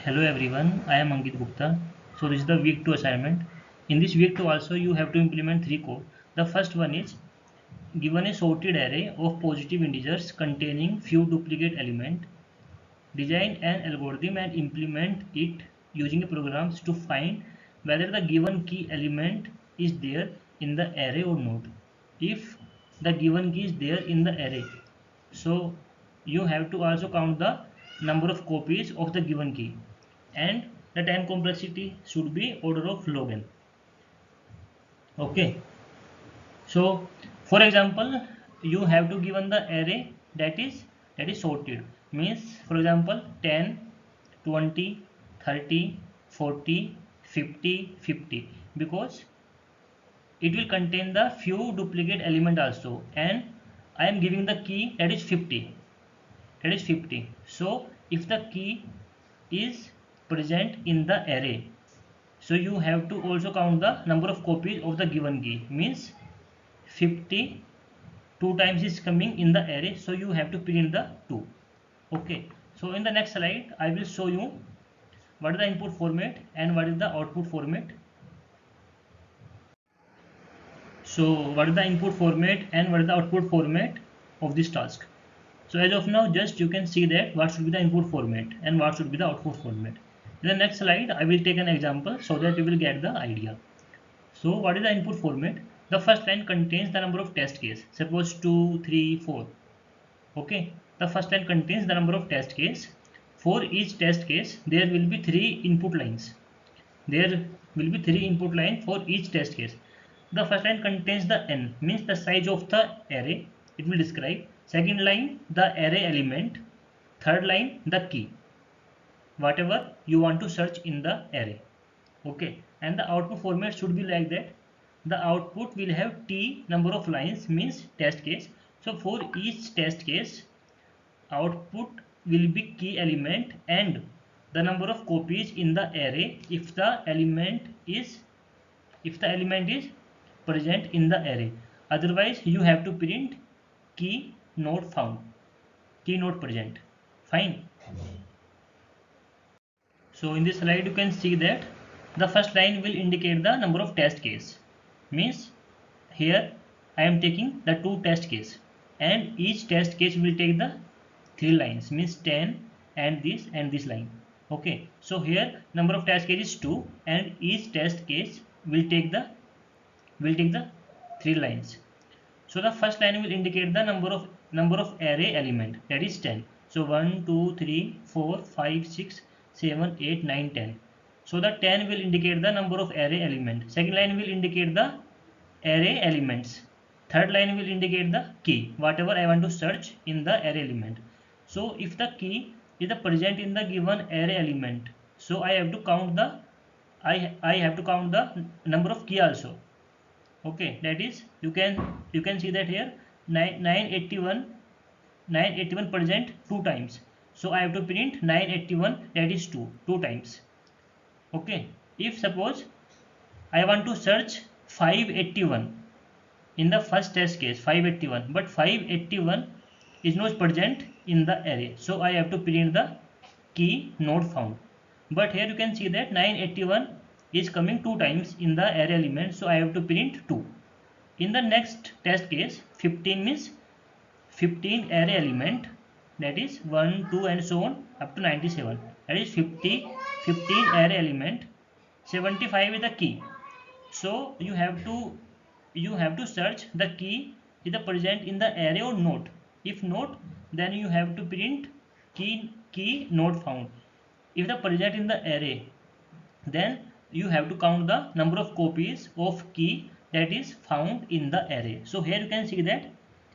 Hello everyone, I am Ankit Gupta. So this is the week 2 assignment. In this week 2 also you have to implement 3 code. The first one is given a sorted array of positive integers containing few duplicate element. Design an algorithm and implement it using programs to find whether the given key element is there in the array or not. If the given key is there in the array, so you have to also count the number of copies of the given key, and the time complexity should be order of log n. Okay, so for example, you have to given the array that is sorted, means for example 10, 20, 30, 40, 50, 50, because it will contain the few duplicate element also, and I am giving the key that is 50. So if the key is present in the array, so you have to also count the number of copies of the given key, means 50 two times is coming in the array, so you have to print the 2. Okay, so in the next slide I will show you what is the input format and what is the output format. So what is the input format and what is the output format of this task? So as of now, just you can see that what should be the input format and what should be the output format. In the next slide I will take an example so that you will get the idea. So what is the input format? The first line contains the number of test case, suppose 2, 3, 4. Okay, the first line contains the number of test case. For each test case there will be 3 input lines. There will be 3 input line for each test case. The first line contains the n, means the size of the array, it will describe. Second line the array element. Third line the key, whatever you want to search in the array. Okay, and the output format should be like that. The output will have t number of lines, means test case. So for each test case output will be key element and the number of copies in the array if the element is present in the array. Otherwise you have to print key not found, key not present. Fine. So in this slide you can see that the first line will indicate the number of test case, means here I am taking the 2 test case and each test case will take the 3 lines, means 10 and this line. Okay, so here number of test case is 2 and each test case will take the 3 lines. So the first line will indicate the number of array element, that is 10. So 1, 2, 3, 4, 5, 6, 7, 8, 9, 10. So the 10 will indicate the number of array element. Second line will indicate the array elements. Third line will indicate the key, whatever I want to search in the array element. So if the key is present in the given array element, so I have to count the number of key also. Okay, that is you can see that here 981 present 2 times, so I have to print 981, that is 2 times. Okay, if suppose I want to search 581 in the first test case, 581, but 581 is not present in the array, so I have to print the key not found. But here you can see that 981 is coming 2 times in the array element, so I have to print 2. In the next test case, 15 means 15 array element, that is 1, 2 and so on up to 97, that is 15 array element. 75 is the key, so you have to search the key is present in the array or not. If not, then you have to print key not found. If the present in the array, then you have to count the number of copies of key that is found in the array. So here you can see that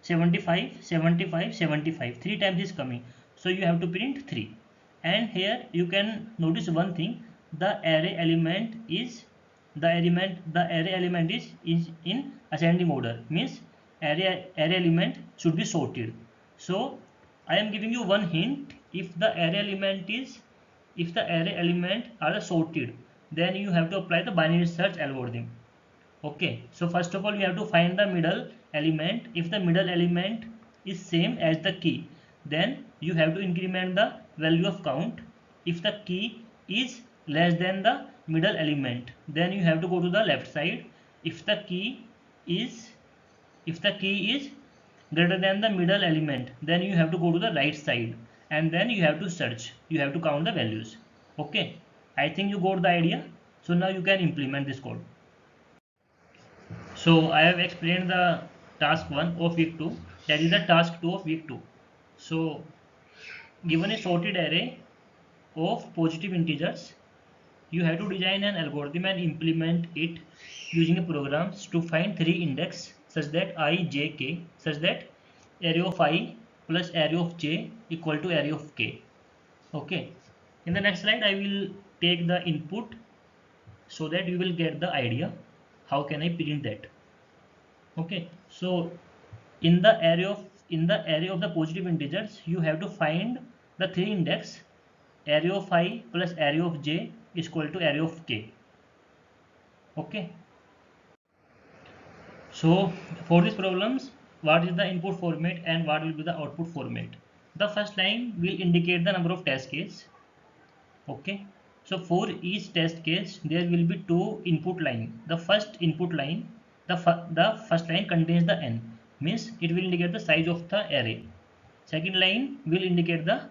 75, 75, 75 3 times is coming, so you have to print 3. And here you can notice one thing, the array element is in ascending order, means array element should be sorted. So I am giving you one hint, if the array element are sorted, then you have to apply the binary search algorithm. Okay, so first of all we have to find the middle element. If the middle element is same as the key, then you have to increment the value of count. If the key is less than the middle element, then you have to go to the left side. If the key is greater than the middle element, then you have to go to the right side, and then you have to search, you have to count the values. Okay, I think you got the idea. So now you can implement this code. So I have explained the task 1 of week 2, that is the task 2 of week 2. So given a sorted array of positive integers, you have to design an algorithm and implement it using a program to find three index such that I, j, k, such that array of I plus array of j equal to array of k. Okay, in the next slide I will take the input so that you will get the idea how can I print that. Okay, so in the array of the positive integers, you have to find the three index. Array of I plus array of j is equal to array of k. Okay, so for these problems, what is the input format and what will be the output format? The first line will indicate the number of test case. Okay, so for each test case there will be two input line. The first input line, the first line contains the n, means it will indicate the size of the array. Second line will indicate the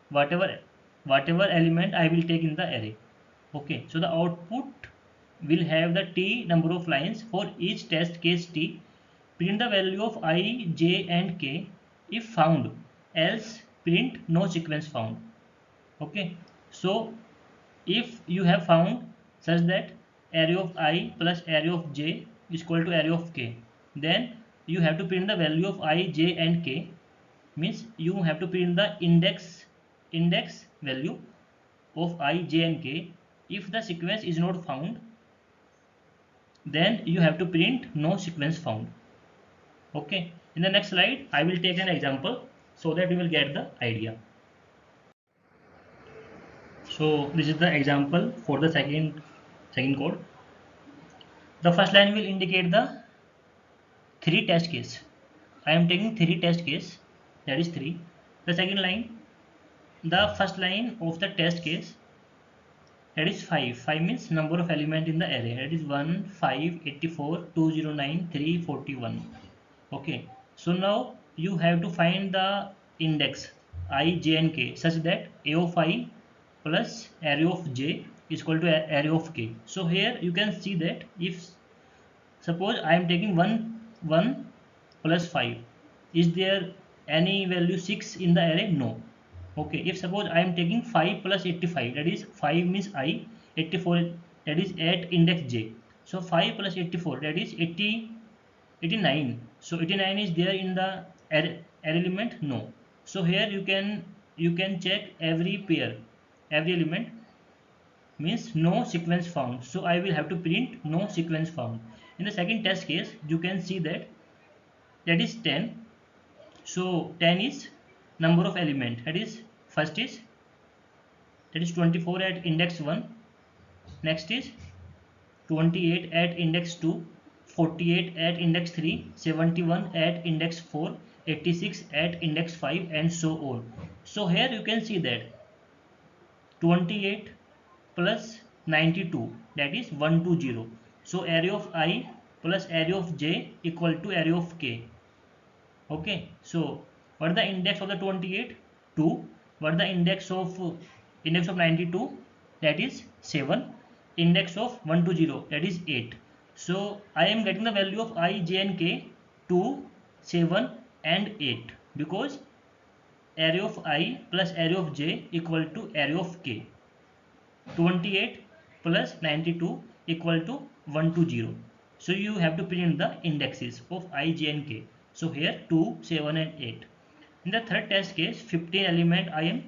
whatever element I will take in the array. Okay, so the output will have the t number of lines for each test case t. Print the value of I, j and k if found, else print no sequence found. Okay, so if you have found such that array of I plus array of j is equal to array of k, then you have to print the value of I, j and k, means you have to print the index value of I, j and k. If the sequence is not found, then you have to print no sequence found. Okay, in the next slide I will take an example so that you will get the idea. So this is the example for the second code. The first line will indicate the three test case. I am taking three test case, that is 3. The second line, the first line of the test case, that is 5. 5 means number of element in the array, that is 1, 5, 84, 209, 341. Okay, so now you have to find the index I, j and k such that a of I plus array of j is equal to array of k. So here you can see that if suppose I am taking 1 plus 5, is there any value 6 in the array? No. Okay, if suppose I am taking 5 plus 85, that is 5 means I, 84 that is at index j. So 5 plus 84, that is 89. So 89 is there in the array element? No. So here you can check every pair, every element, means no sequence found. So I will have to print no sequence found. In the second test case, you can see that is 10. So 10 is number of element, that is first is 24 at index 1, next is 28 at index 2, 48 at index 3, 71 at index 4, 86 at index 5 and so on. So here you can see that 28 plus 92, that is 120. So array of I plus array of j equal to array of k. Okay, so what is the index of the 28? 2. What is the index of 92? That is 7. Index of 120, that is 8. So I am getting the value of I, j and k 2, 7 and 8 because array of I plus array of j equal to array of k. 28 plus 92 equal to 120. So you have to print the indexes of I, j and k. So here 2, 7 and 8. In the third test case, 15 element I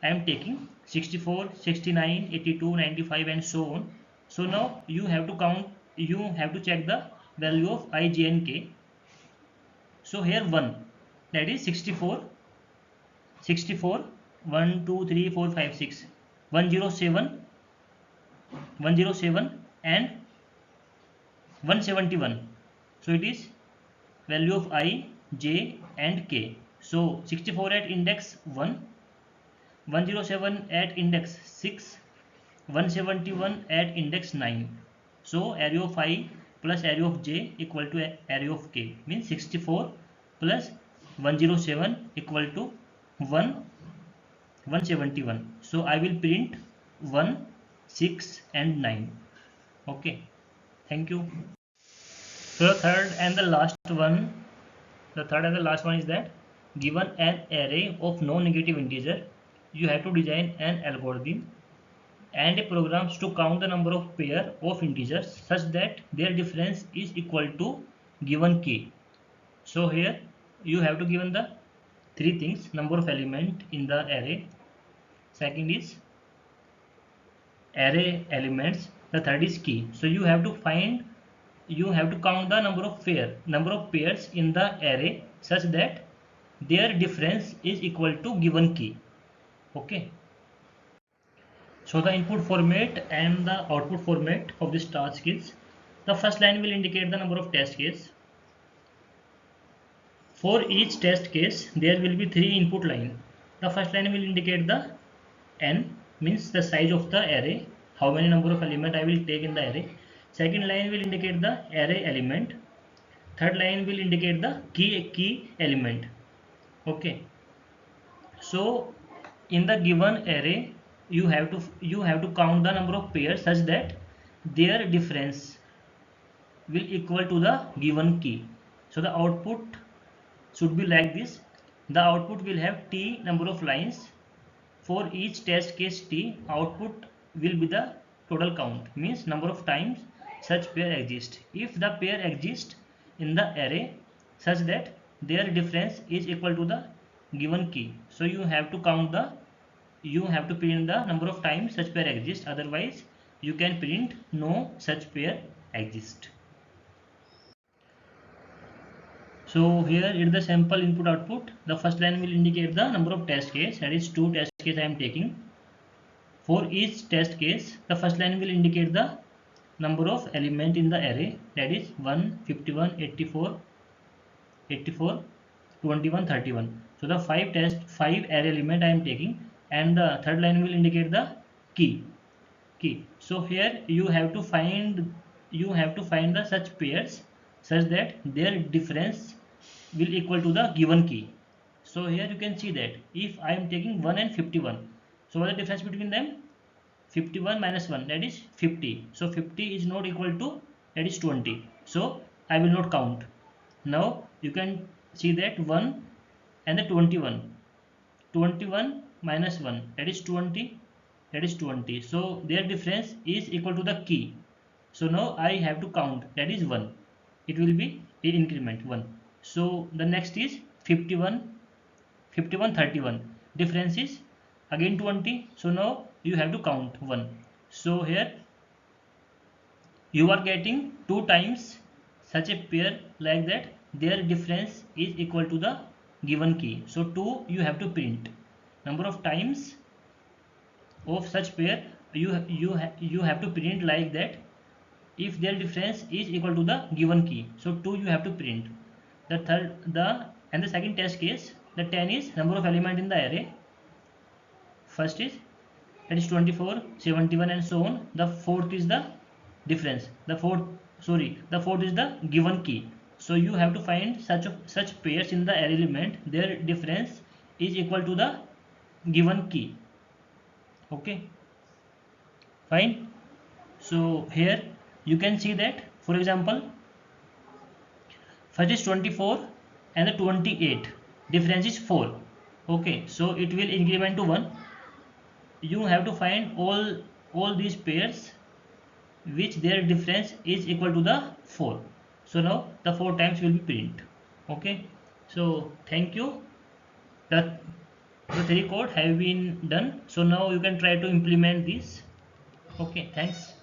am taking 64, 69, 82, 95 and so on. So now you have to count, you have to check the value of I, j and k. So here 1, that is 64, 1, 2, 3, 4, 5, 6, 107 and 171. So it is value of I, j and k. So 64 at index 1, 107 at index 6, 171 at index 9. So array of I plus array of j equal to array of k, means 64 plus 107 equal to 171. So I will print 1, 6 and 9. Okay, thank you. So the third and the last one is that given an array of non-negative integer, you have to design an algorithm and a programs to count the number of pair of integers such that their difference is equal to given k. So here you have to given the three things: number of element in the array, second is array elements, the third is key. So you have to count the number of pairs in the array such that their difference is equal to given key. Okay, so the input format and the output format of this task is: the first line will indicate the number of test case. For each test case there will be three input line. The first line will indicate the n, means the size of the array, how many number of element I will take in the array. Second line will indicate the array element. Third line will indicate the key element. Okay, so in the given array you have to count the number of pairs such that their difference will equal to the given key. So the output should be like this: the output will have t number of lines. For each test case t, output will be the total count, means number of times such pair exist. If the pair exists in the array such that their difference is equal to the given key, so you have to print the number of times such pair exist, otherwise you can print no such pair exist. So here is the sample input output. The first line will indicate the number of test case, that is 2 test case I am taking. For each test case, the first line will indicate the number of element in the array, that is 1, 51, 84, 21, 31. So the 5 array element I am taking, and the third line will indicate the key. So here you have to find the such pairs such that their difference will equal to the given key. So here you can see that if I am taking 1 and 51, so what is the difference between them? 51 minus 1, that is 50. So 50 is not equal to, that is 20. So I will not count. Now you can see that 1 and the 21 minus 1, that is 20, so their difference is equal to the key. So now I have to count, that is 1, it will be in increment 1. So the next is 51, 31, difference is again 20. So now you have to count 1. So here you are getting 2 times such a pair like that their difference is equal to the given key. So 2 you have to print. Number of times of such pair you have to print like that if their difference is equal to the given key. So 2 you have to print. The second test case, the 10 is number of element in the array. First is, that is 24, 71 and so on. The fourth is the difference. The fourth is the given key. So you have to find such pairs in the array element, their difference is equal to the given key. Okay, fine. So here you can see that, for example, first is 24 and the 28, difference is 4. Okay, so it will increment to 1. You have to find all these pairs which their difference is equal to the 4. So now the 4 times will be print. Okay, so thank you. The 3 code have been done. So now you can try to implement this. Okay, thanks.